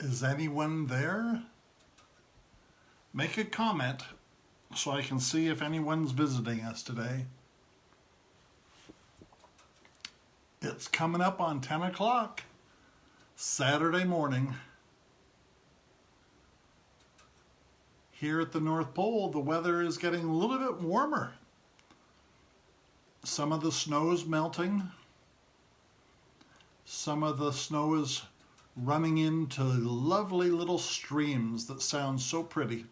Is anyone there? Make a comment so I can see if anyone's visiting us today. It's coming up on 10 o'clock, Saturday morning. Here at the North Pole, the weather is getting a little bit warmer. Some of the snow is melting. Some of the snow is running into lovely little streams that sound so pretty.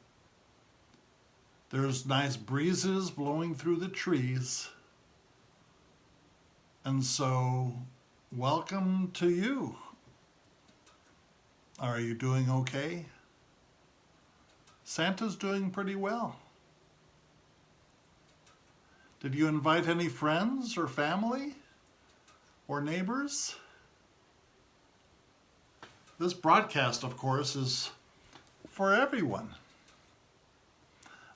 There's nice breezes blowing through the trees. And so, welcome to you. Are you doing okay? Santa's doing pretty well. Did you invite any friends or family or neighbors? This broadcast, of course, is for everyone.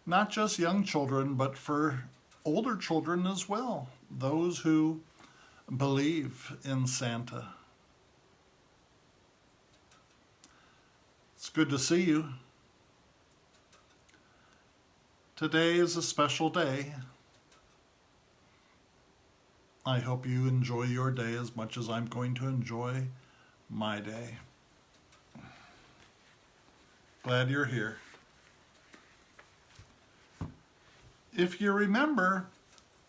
Not just young children, but for older children as well. Those who believe in Santa. It's good to see you. Today is a special day. I hope you enjoy your day as much as I'm going to enjoy my day. Glad you're here. If you remember,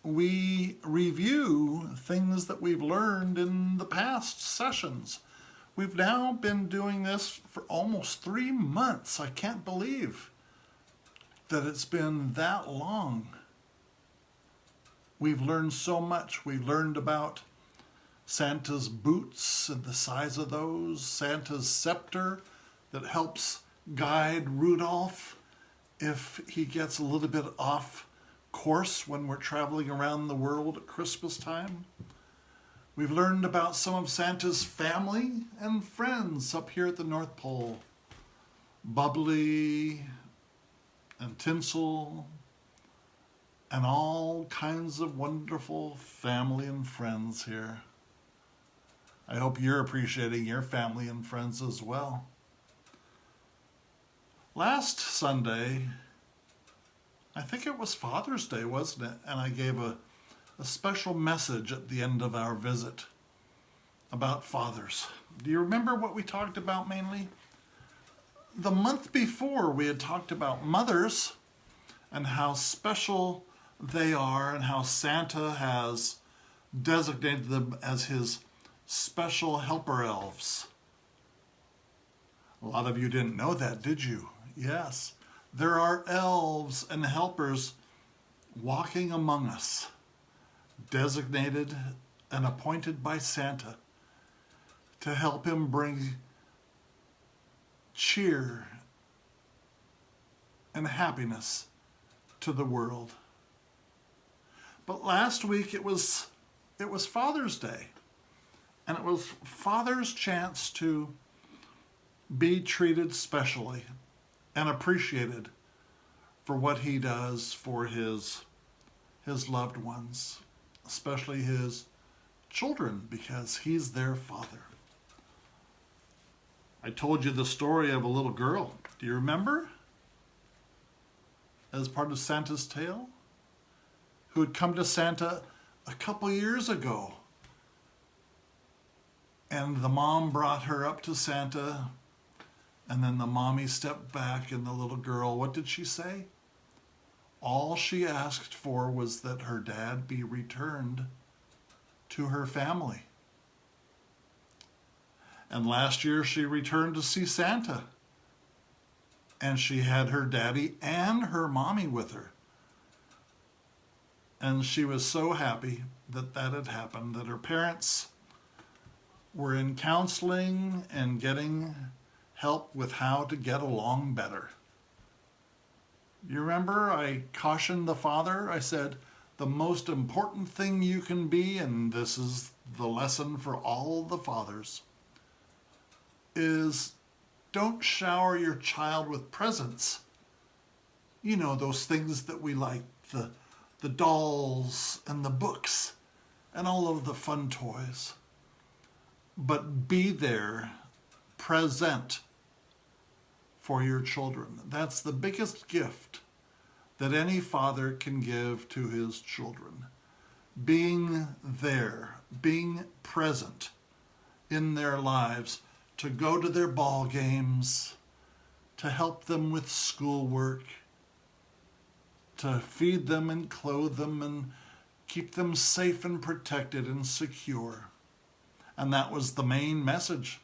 we review things that we've learned in the past sessions. We've now been doing this for almost 3 months. I can't believe that it's been that long. We've learned so much. We've learned about Santa's boots and the size of those, Santa's scepter that helps guide Rudolph if he gets a little bit off course when we're traveling around the world at Christmas time. We've learned about some of Santa's family and friends up here at the North Pole. Bubbly and Tinsel and all kinds of wonderful family and friends here. I hope you're appreciating your family and friends as well. Last Sunday, I think it was Father's Day, wasn't it? And I gave a special message at the end of our visit about fathers. Do you remember what we talked about mainly? The month before, we had talked about mothers and how special they are and how Santa has designated them as his special helper elves. A lot of you didn't know that, did you? Yes. There are elves and helpers walking among us, designated and appointed by Santa to help him bring cheer and happiness to the world. But last week it was Father's Day, and it was Father's chance to be treated specially and appreciated for what he does for his loved ones, especially his children, because he's their father. I told you the story of a little girl. Do you remember? As part of Santa's tale, who had come to Santa a couple years ago. And the mom brought her up to Santa, and then the mommy stepped back, and the little girl, what did she say? All she asked for was that her dad be returned to her family. And last year she returned to see Santa, and she had her daddy and her mommy with her. And she was so happy that that had happened, that her parents were in counseling and getting help with how to get along better. You remember I cautioned the father? I said, the most important thing you can be, and this is the lesson for all the fathers, is don't shower your child with presents. You know, those things that we like, the dolls and the books and all of the fun toys. But be there, present for your children. That's the biggest gift that any father can give to his children. Being there, being present in their lives, to go to their ball games, to help them with schoolwork, to feed them and clothe them and keep them safe and protected and secure. And that was the main message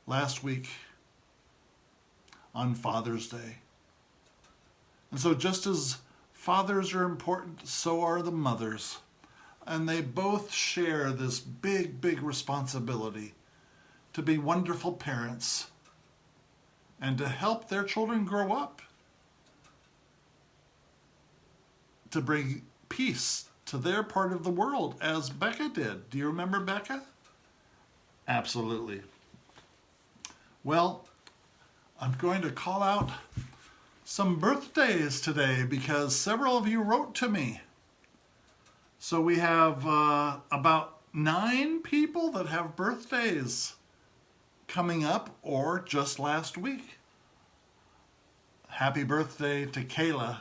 last week on Father's Day. And so just as fathers are important, so are the mothers. And they both share this big, big responsibility to be wonderful parents and to help their children grow up, to bring peace to their part of the world, as Becca did. Do you remember Becca? Absolutely. Well, I'm going to call out some birthdays today because several of you wrote to me. So we have about 9 people that have birthdays coming up or just last week. Happy birthday to Kayla.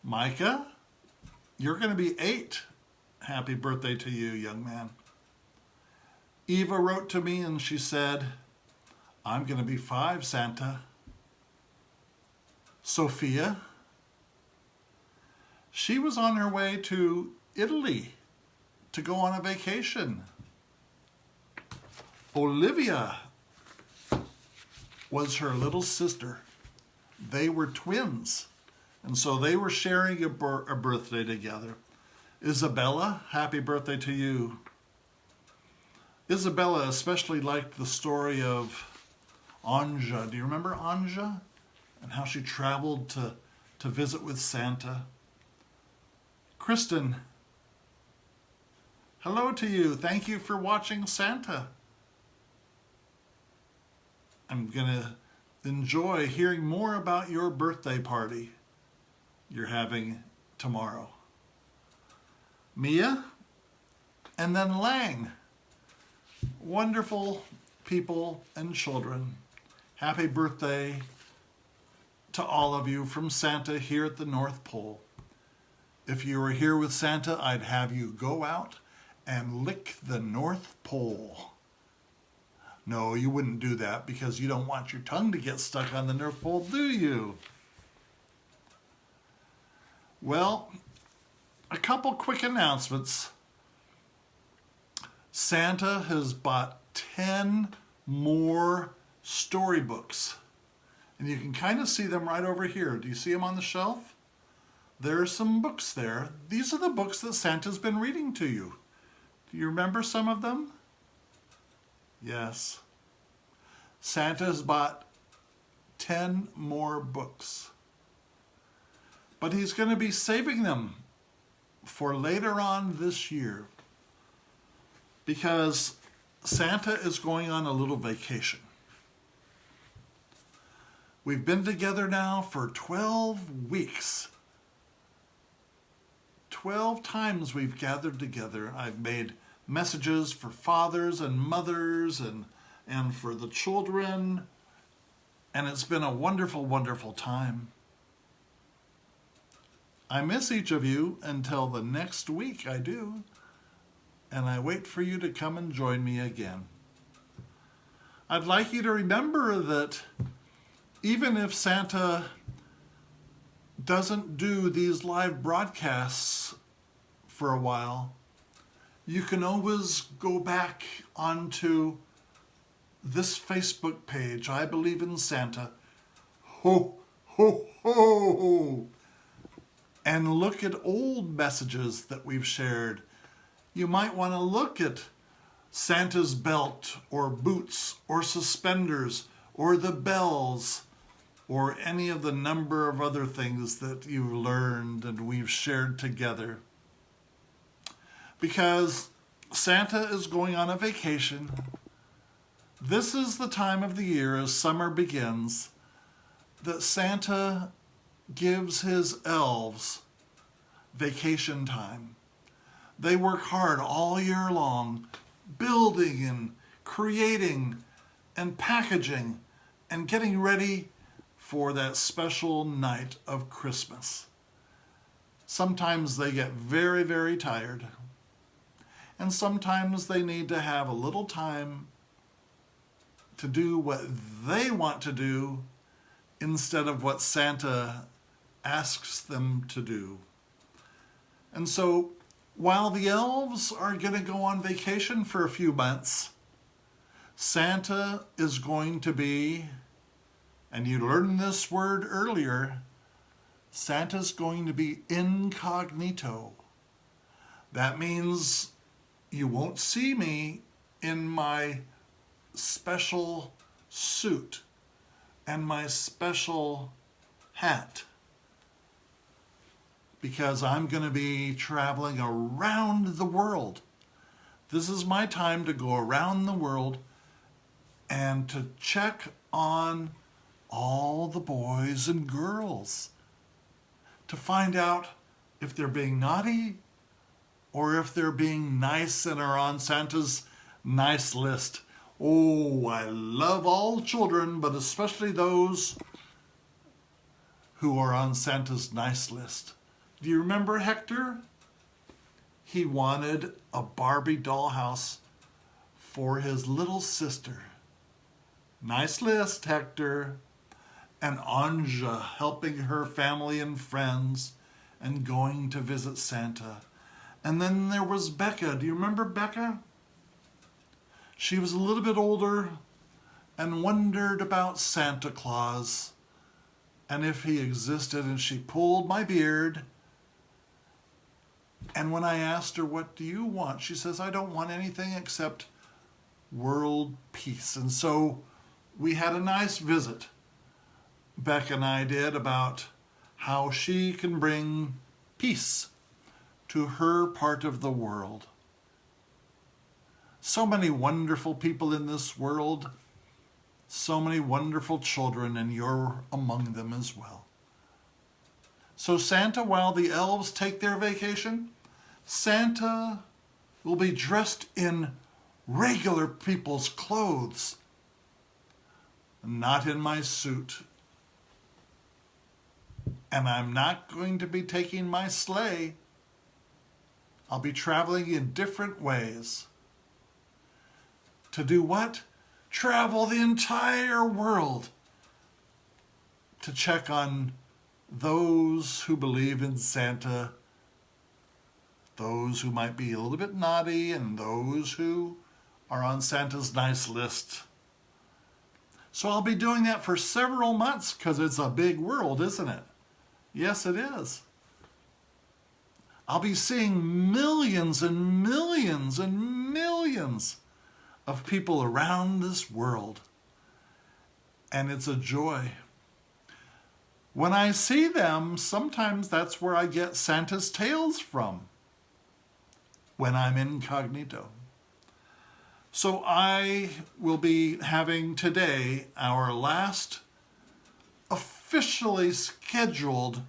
Micah, you're going to be 8. Happy birthday to you, young man. Eva wrote to me and she said, I'm going to be 5, Santa. Sophia, she was on her way to Italy to go on a vacation. Olivia was her little sister. They were twins, and so they were sharing a birthday together. Isabella, happy birthday to you. Isabella especially liked the story of Anja. Do you remember Anja? And how she traveled to visit with Santa. Kristen, hello to you. Thank you for watching Santa. I'm going to enjoy hearing more about your birthday party you're having tomorrow. Mia, and then Lang. Wonderful people and children. Happy birthday to all of you from Santa here at the North Pole. If you were here with Santa, I'd have you go out and lick the North Pole. No, you wouldn't do that because you don't want your tongue to get stuck on the North Pole, do you? Well, a couple quick announcements. Santa has bought 10 more storybooks. And you can kind of see them right over here. Do you see them on the shelf? There are some books there. These are the books that Santa's been reading to you. Do you remember some of them? Yes. Santa has bought 10 more books. But he's going to be saving them for later on this year because Santa is going on a little vacation. We've been together now for 12 weeks. 12 times we've gathered together. I've made messages for fathers and mothers and for the children. And it's been a wonderful, wonderful time. I miss each of you until the next week, I do. And I wait for you to come and join me again. I'd like you to remember that even if Santa doesn't do these live broadcasts for a while, you can always go back onto this Facebook page, I Believe in Santa, ho, ho, ho, and look at old messages that we've shared. You might want to look at Santa's belt or boots or suspenders or the bells or any of the number of other things that you've learned and we've shared together. Because Santa is going on a vacation. This is the time of the year as summer begins that Santa gives his elves vacation time. They work hard all year long, building and creating and packaging and getting ready for that special night of Christmas. Sometimes they get very, very tired, and sometimes they need to have a little time to do what they want to do instead of what Santa asks them to do. And so while the elves are going to go on vacation for a few months, Santa is going to be, and you learned this word earlier, Santa's going to be incognito. That means you won't see me in my special suit and my special hat, because I'm going to be traveling around the world. This is my time to go around the world and to check on all the boys and girls to find out if they're being naughty or if they're being nice and are on Santa's nice list. Oh, I love all children, but especially those who are on Santa's nice list. Do you remember Hector? He wanted a Barbie dollhouse for his little sister. Nice list, Hector. And Anja helping her family and friends and going to visit Santa. And then there was Becca. Do you remember Becca? She was a little bit older and wondered about Santa Claus and if he existed, and she pulled my beard. And when I asked her, what do you want? She says, I don't want anything except world peace. And so we had a nice visit, Beck and I did, about how she can bring peace to her part of the world. So many wonderful people in this world, so many wonderful children, and you're among them as well. So Santa, while the elves take their vacation, Santa will be dressed in regular people's clothes, not in my suit. And I'm not going to be taking my sleigh. I'll be traveling in different ways. To do what? Travel the entire world to check on those who believe in Santa, those who might be a little bit naughty, and those who are on Santa's nice list. So I'll be doing that for several months because it's a big world, isn't it? Yes, it is. I'll be seeing millions and millions and millions of people around this world. And it's a joy. When I see them, sometimes that's where I get Santa's tales from, when I'm incognito. So I will be having today our last officially scheduled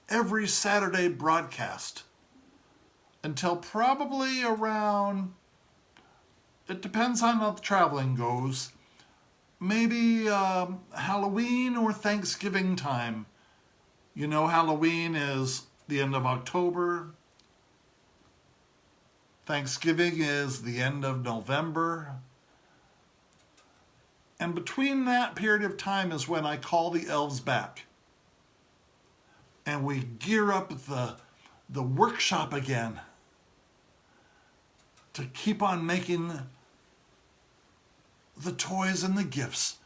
every Saturday broadcast until probably around, it depends on how the traveling goes, maybe Halloween or Thanksgiving time. You know, Halloween is the end of October. Thanksgiving is the end of November. And between that period of time is when I call the elves back. And we gear up the workshop again to keep on making the toys and the gifts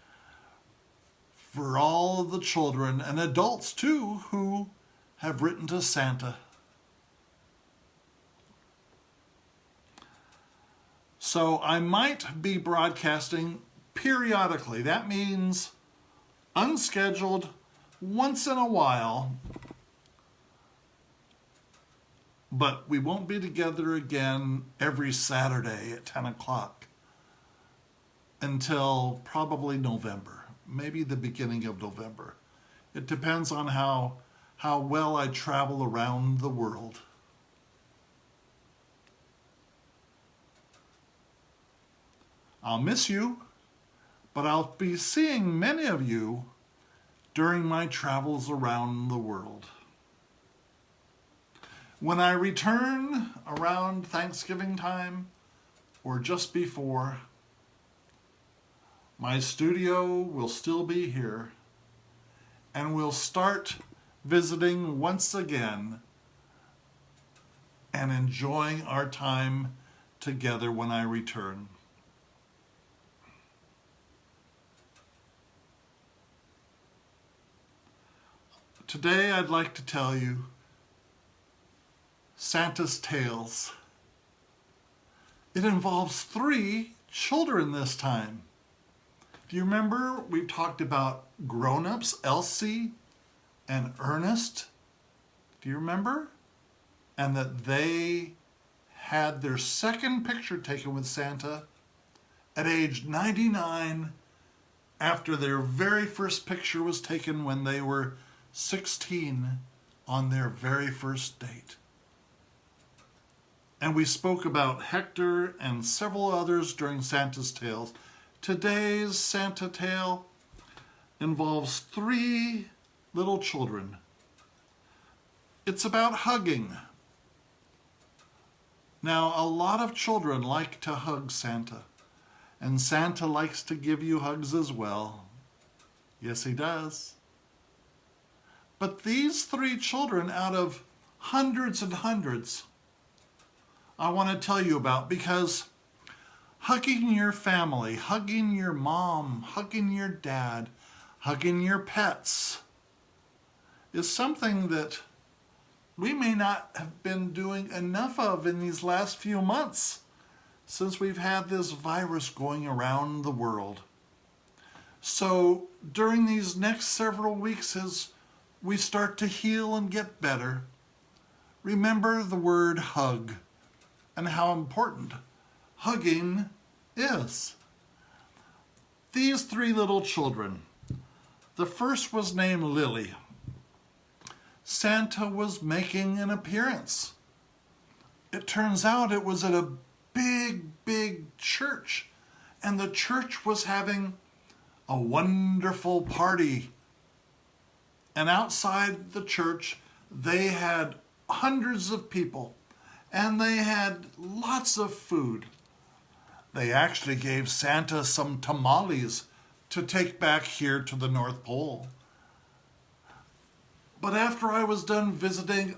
for all of the children and adults too who have written to Santa. So I might be broadcasting periodically. That means unscheduled, once in a while. But we won't be together again every Saturday at 10 o'clock until probably November, maybe the beginning of November. It depends on how well I travel around the world. I'll miss you, but I'll be seeing many of you during my travels around the world. When I return around Thanksgiving time or just before, my studio will still be here, and we'll start visiting once again and enjoying our time together when I return. Today I'd like to tell you Santa's Tales. It involves 3 children this time. Do you remember we talked about grown-ups, Elsie and Ernest? Do you remember? And that they had their second picture taken with Santa at age 99 after their very first picture was taken when they were 16 on their very first date. And we spoke about Hector and several others during Santa's Tales. Today's Santa tale involves 3 little children. It's about hugging. Now, a lot of children like to hug Santa, and Santa likes to give you hugs as well. Yes, he does. But these 3 children out of hundreds and hundreds, I want to tell you about, because hugging your family, hugging your mom, hugging your dad, hugging your pets is something that we may not have been doing enough of in these last few months since we've had this virus going around the world. So during these next several weeks, as we start to heal and get better, remember the word hug and how important hugging is. These 3 little children, the first was named Lily. Santa was making an appearance. It turns out it was at a big church, and the church was having a wonderful party. And outside the church, they had hundreds of people, and they had lots of food. They actually gave Santa some tamales to take back here to the North Pole. But after I was done visiting,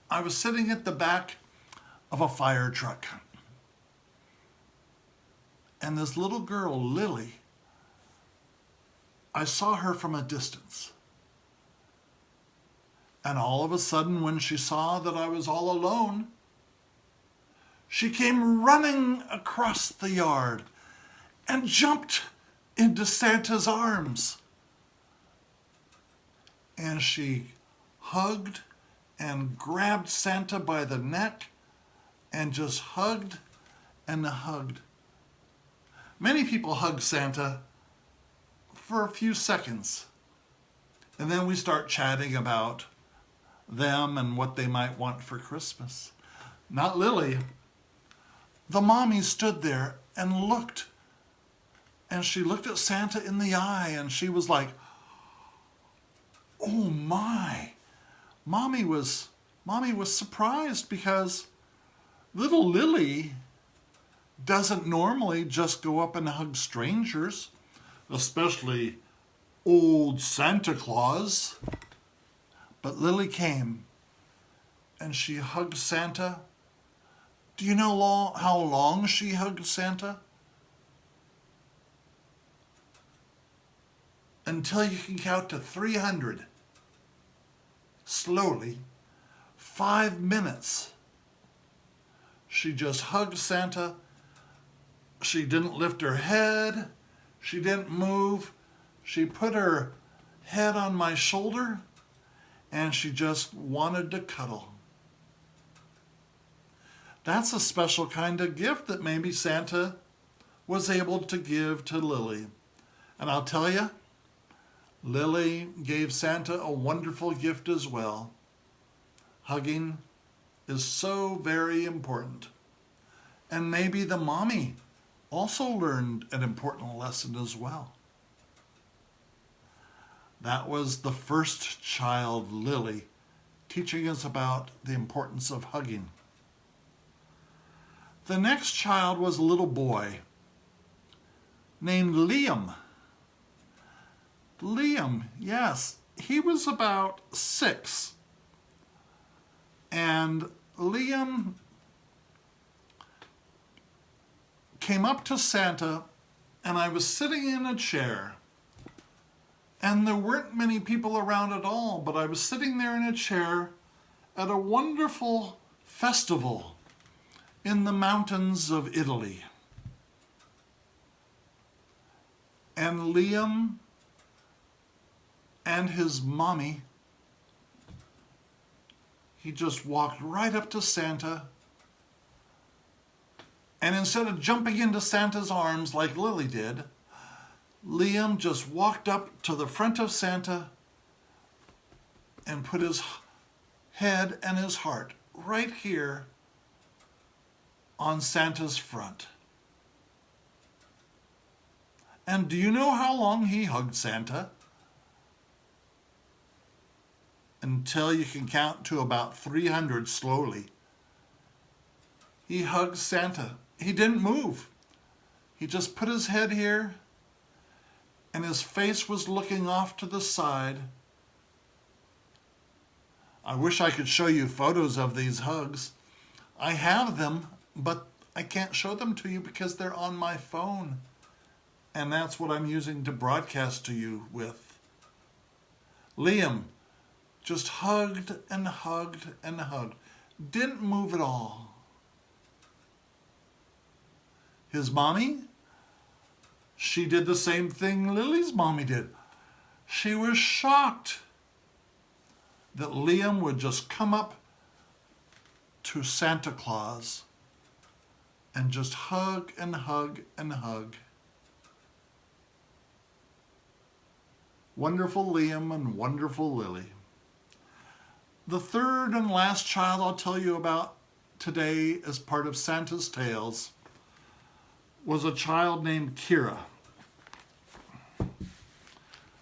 I was sitting at the back of a fire truck. And this little girl, Lily, I saw her from a distance. And all of a sudden, when she saw that I was all alone, she came running across the yard and jumped into Santa's arms. And she hugged and grabbed Santa by the neck and just hugged and hugged. Many people hug Santa for a few seconds, and then we start chatting about them and what they might want for Christmas. Not Lily. The mommy stood there and looked, and she looked at Santa in the eye, and she was like, oh my. Mommy was surprised, because little Lily doesn't normally just go up and hug strangers, especially old Santa Claus. But Lily came and she hugged Santa. Do you know how long she hugged Santa? Until you can count to 300. Slowly, 5 minutes. She just hugged Santa. She didn't lift her head. She didn't move. She put her head on my shoulder, and she just wanted to cuddle. That's a special kind of gift that maybe Santa was able to give to Lily. And I'll tell you, Lily gave Santa a wonderful gift as well. Hugging is so very important. And maybe the mommy also learned an important lesson as well. That was the first child, Lily, teaching us about the importance of hugging. The next child was a little boy named Liam. Liam, yes, he was about 6. And Liam came up to Santa, and I was sitting in a chair. And there weren't many people around at all, but I was sitting there in a chair at a wonderful festival in the mountains of Italy. And Liam and his mommy, he just walked right up to Santa, and instead of jumping into Santa's arms like Lily did, Liam just walked up to the front of Santa and put his head and his heart right here on Santa's front. And do you know how long he hugged Santa? Until you can count to about 300 slowly. He hugged Santa. He didn't move. He just put his head here, and his face was looking off to the side. I wish I could show you photos of these hugs. I have them, but I can't show them to you because they're on my phone. And that's what I'm using to broadcast to you with. Liam just hugged and hugged and hugged. Didn't move at all. His mommy, she did the same thing Lily's mommy did. She was shocked that Liam would just come up to Santa Claus and just hug and hug and hug. Wonderful Liam and wonderful Lily. The third and last child I'll tell you about today as part of Santa's Tales was a child named Kira.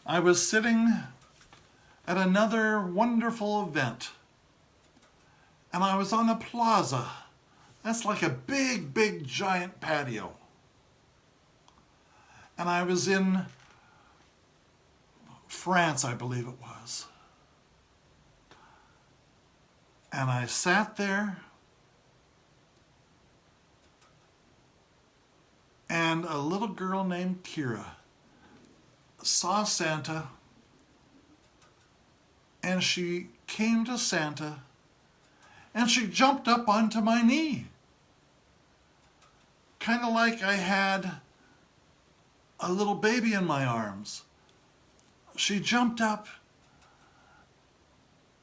I was sitting at another wonderful event, and I was on a plaza. That's like a big, big, giant patio. And I was in France, I believe it was. And I sat there, and a little girl named Kira saw Santa, and she came to Santa, and she jumped up onto my knee. Kind of like I had a little baby in my arms. She jumped up,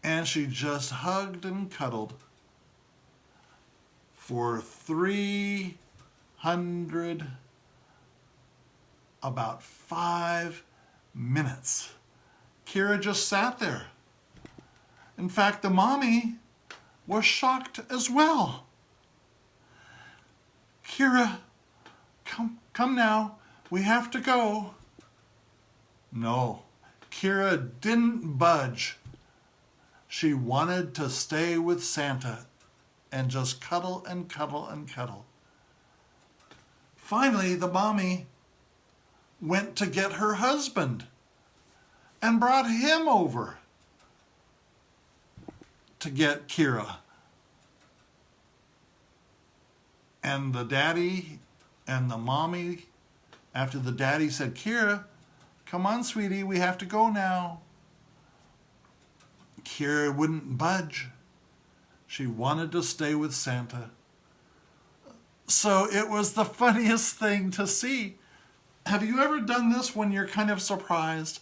and she just hugged and cuddled for 5 minutes. Kira just sat there. In fact, the mommy was shocked as well. Kira, come now, we have to go. No, Kira didn't budge. She wanted to stay with Santa and just cuddle and cuddle and cuddle. Finally, the mommy went to get her husband and brought him over to get Kira. And the daddy and the mommy, after the daddy said, Kira, come on, sweetie, we have to go now. Kira wouldn't budge. She wanted to stay with Santa. So it was the funniest thing to see. Have you ever done this when you're kind of surprised?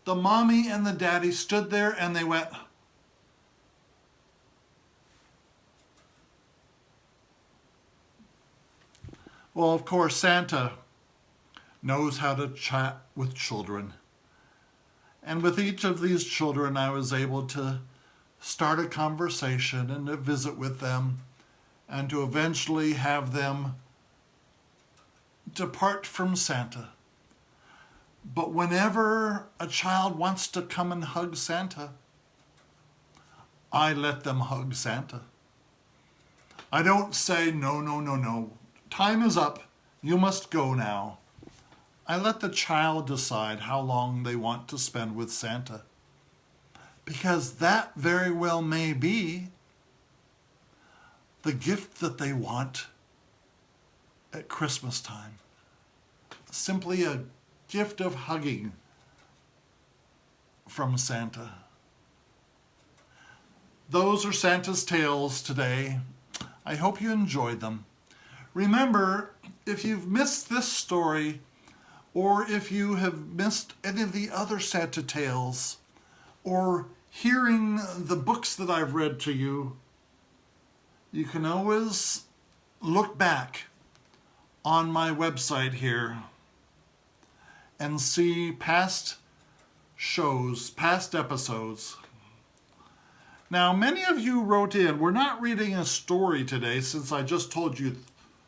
The mommy and the daddy stood there and they went, well, of course, Santa knows how to chat with children. And with each of these children, I was able to start a conversation and to visit with them and to eventually have them depart from Santa. But whenever a child wants to come and hug Santa, I let them hug Santa. I don't say, no, no, no, no. Time is up. You must go now. I let the child decide how long they want to spend with Santa. Because that very well may be the gift that they want at Christmas time. Simply a gift of hugging from Santa. Those are Santa's tales today. I hope you enjoyed them. Remember, if you've missed this story, or if you have missed any of the other Santa tales, or hearing the books that I've read to you, you can always look back on my website here and see past shows, past episodes. Now, many of you wrote in, we're not reading a story today since I just told you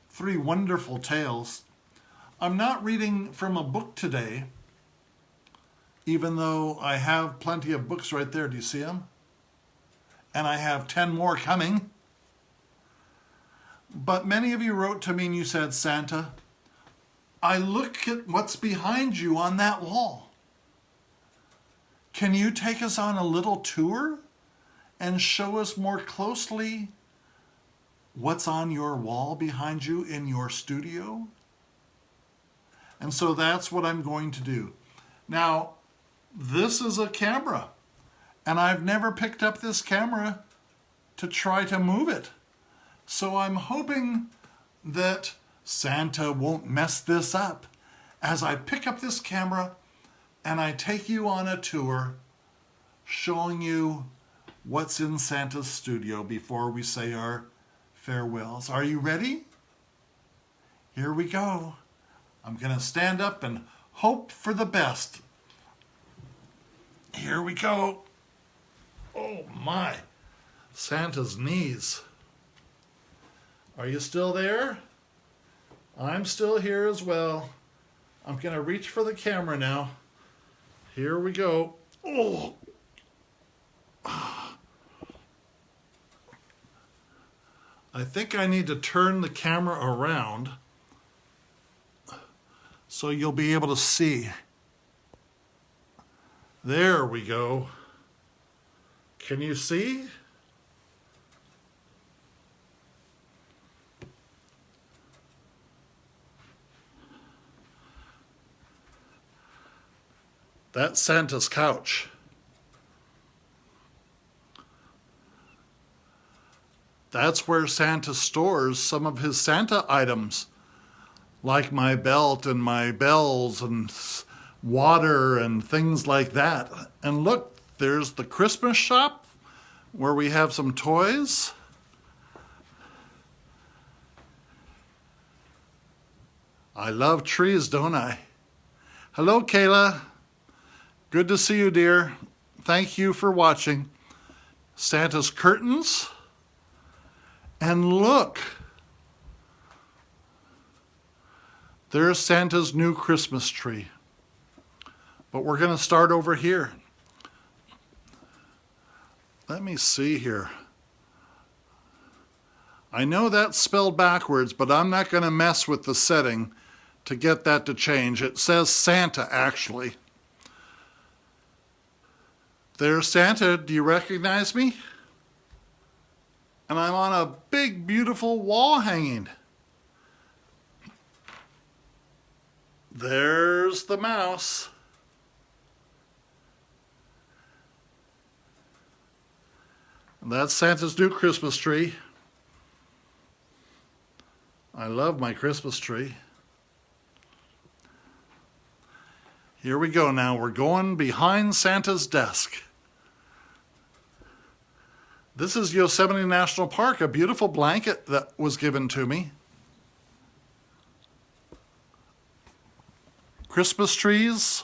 3 wonderful tales. I'm not reading from a book today, even though I have plenty of books right there. Do you see them? And I have 10 more coming. But many of you wrote to me and you said, Santa, I look at what's behind you on that wall. Can you take us on a little tour and show us more closely what's on your wall behind you in your studio? And so that's what I'm going to do. Now, this is a camera, and I've never picked up this camera to try to move it. So I'm hoping that Santa won't mess this up as I pick up this camera and I take you on a tour showing you what's in Santa's studio before we say our farewells. Are you ready? Here we go. I'm going to stand up and hope for the best. Here we go. Oh my, Santa's knees. Are you still there? I'm still here as well. I'm going to reach for the camera now. Here we go. Oh. I think I need to turn the camera around so you'll be able to see. There we go. Can you see? That's Santa's couch. That's where Santa stores some of his Santa items, like my belt and my bells and water and things like that. And look, there's the Christmas shop where we have some toys. I love trees, don't I? Hello, Kayla. Good to see you, dear. Thank you for watching. Santa's curtains. And look, there's Santa's new Christmas tree. But we're going to start over here. Let me see here. I know that's spelled backwards, but I'm not going to mess with the setting to get that to change. It says Santa, actually. There's Santa. Do you recognize me? And I'm on a big, beautiful wall hanging. There's the mouse. And that's Santa's new Christmas tree. I love my Christmas tree. Here we go now. We're going behind Santa's desk. This is Yosemite National Park, a beautiful blanket that was given to me. Christmas trees.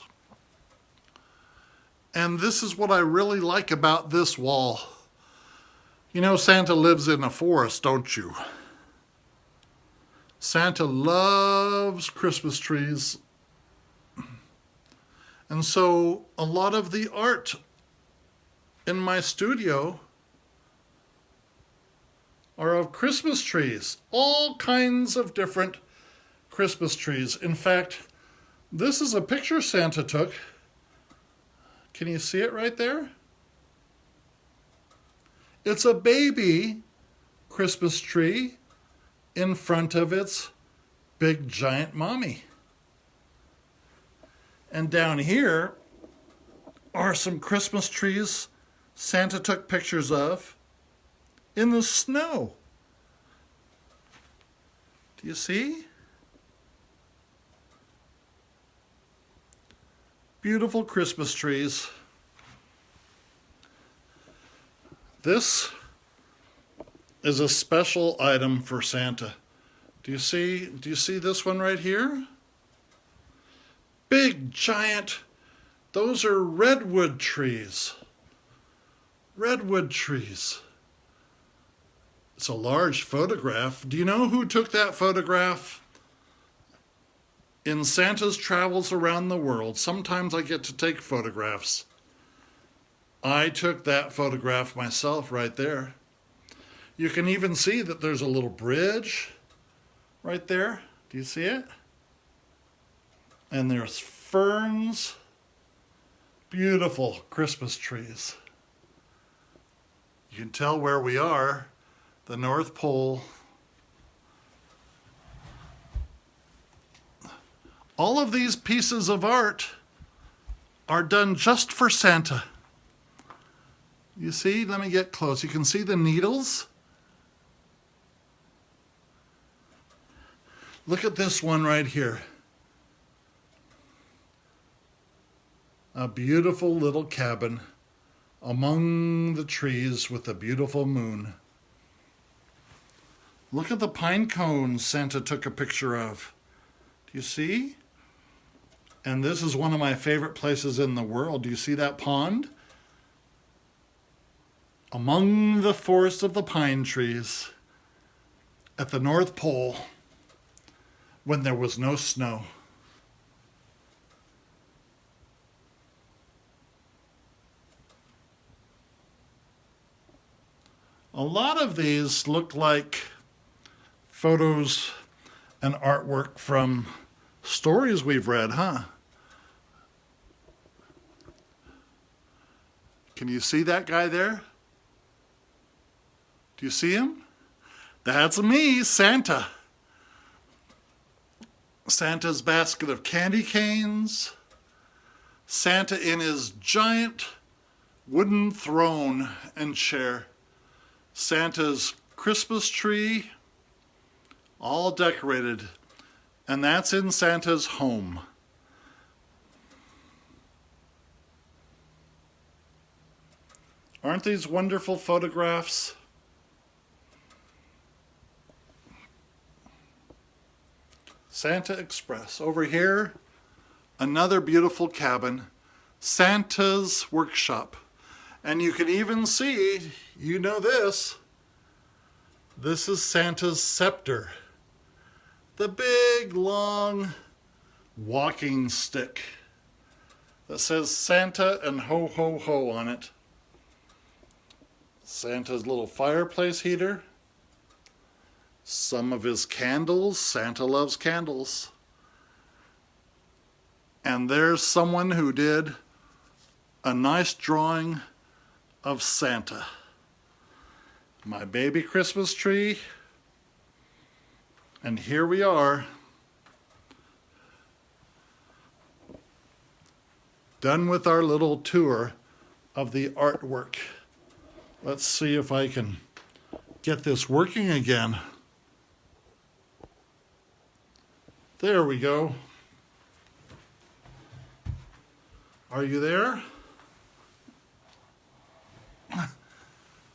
And this is what I really like about this wall. You know, Santa lives in a forest, don't you? Santa loves Christmas trees. And so a lot of the art in my studio are of Christmas trees, all kinds of different Christmas trees. In fact, this is a picture Santa took. Can you see it right there? It's a baby Christmas tree in front of its big giant mommy. And down here are some Christmas trees Santa took pictures of in the snow. Do you see? Beautiful Christmas trees. This is a special item for Santa. Do you see this one right here? Big, giant, those are redwood trees. Redwood trees. It's a large photograph. Do you know who took that photograph? In Santa's travels around the world, sometimes I get to take photographs. I took that photograph myself right there. You can even see that there's a little bridge right there. Do you see it? And there's ferns. Beautiful Christmas trees. You can tell where we are, the North Pole. All of these pieces of art are done just for Santa. You see, let me get close. You can see the needles. Look at this one right here. A beautiful little cabin among the trees with a beautiful moon. Look at the pine cones Santa took a picture of. Do you see? And this is one of my favorite places in the world. Do you see that pond? Among the forest of the pine trees at the North Pole when there was no snow. A lot of these look like photos and artwork from stories we've read, huh? Can you see that guy there? Do you see him? That's me, Santa. Santa's basket of candy canes. Santa in his giant wooden throne and chair. Santa's Christmas tree, all decorated. And that's in Santa's home. Aren't these wonderful photographs? Santa Express. Over here, another beautiful cabin, Santa's workshop. And you can even see, you know this is Santa's scepter. The big, long walking stick that says Santa and ho, ho, ho on it. Santa's little fireplace heater. Some of his candles. Santa loves candles. And there's someone who did a nice drawing of Santa. My baby Christmas tree. And here we are, done with our little tour of the artwork. Let's see if I can get this working again. There we go. Are you there?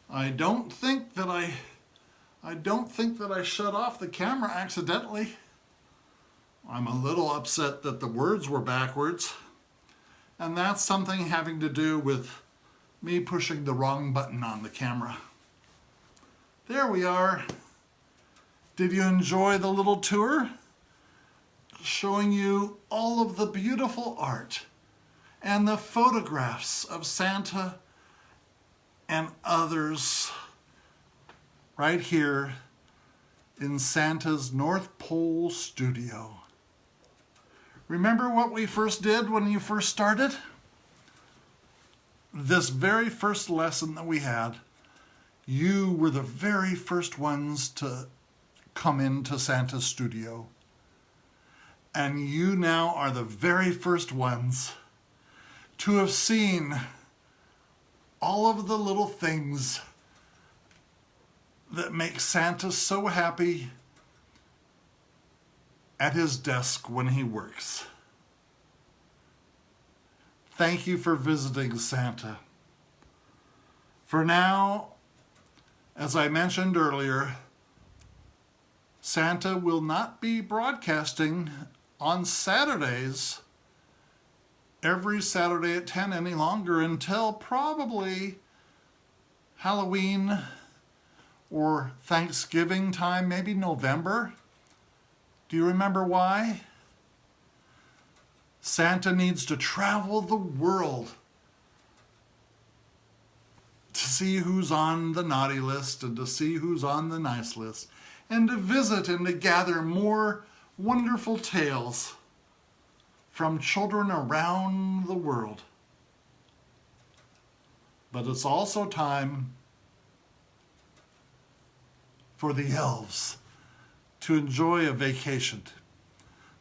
I don't think that I shut off the camera accidentally. I'm a little upset that the words were backwards. And that's something having to do with me pushing the wrong button on the camera. There we are. Did you enjoy the little tour? Showing you all of the beautiful art and the photographs of Santa and others right here in Santa's North Pole studio. Remember what we first did when you first started? This very first lesson that we had, you were the very first ones to come into Santa's studio. And you now are the very first ones to have seen all of the little things that make Santa so happy at his desk when he works. Thank you for visiting Santa. For now, as I mentioned earlier, Santa will not be broadcasting on Saturdays, every Saturday at 10 any longer until probably Halloween or Thanksgiving time, maybe November. Do you remember why? Santa needs to travel the world to see who's on the naughty list and to see who's on the nice list, and to visit and to gather more wonderful tales from children around the world. But it's also time for the elves to enjoy a vacation.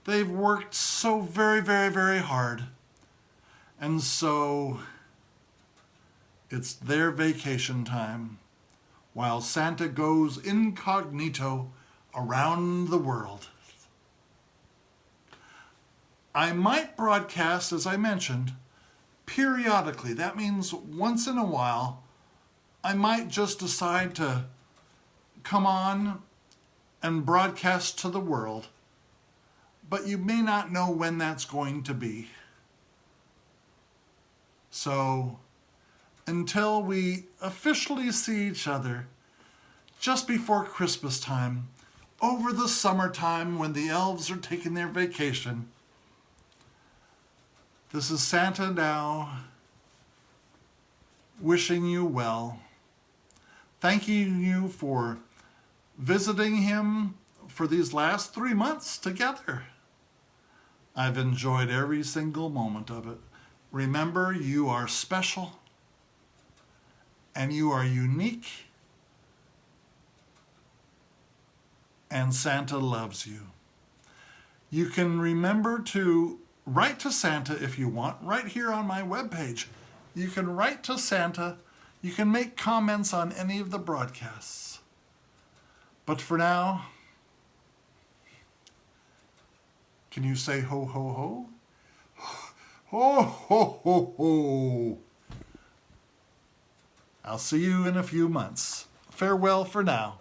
They've worked so very, very, very hard. And so it's their vacation time while Santa goes incognito around the world. I might broadcast, as I mentioned, periodically. That means once in a while, I might just decide to come on and broadcast to the world, but you may not know when that's going to be. So, until we officially see each other just before Christmas time, over the summertime when the elves are taking their vacation, this is Santa now, wishing you well, thanking you for visiting him for these last 3 months together. I've enjoyed every single moment of it. Remember, you are special and you are unique, and Santa loves you. You can remember to write to Santa if you want, right here on my webpage. You can write to Santa. You can make comments on any of the broadcasts. But for now, can you say ho, ho, ho? Ho, ho, ho, ho. I'll see you in a few months. Farewell for now.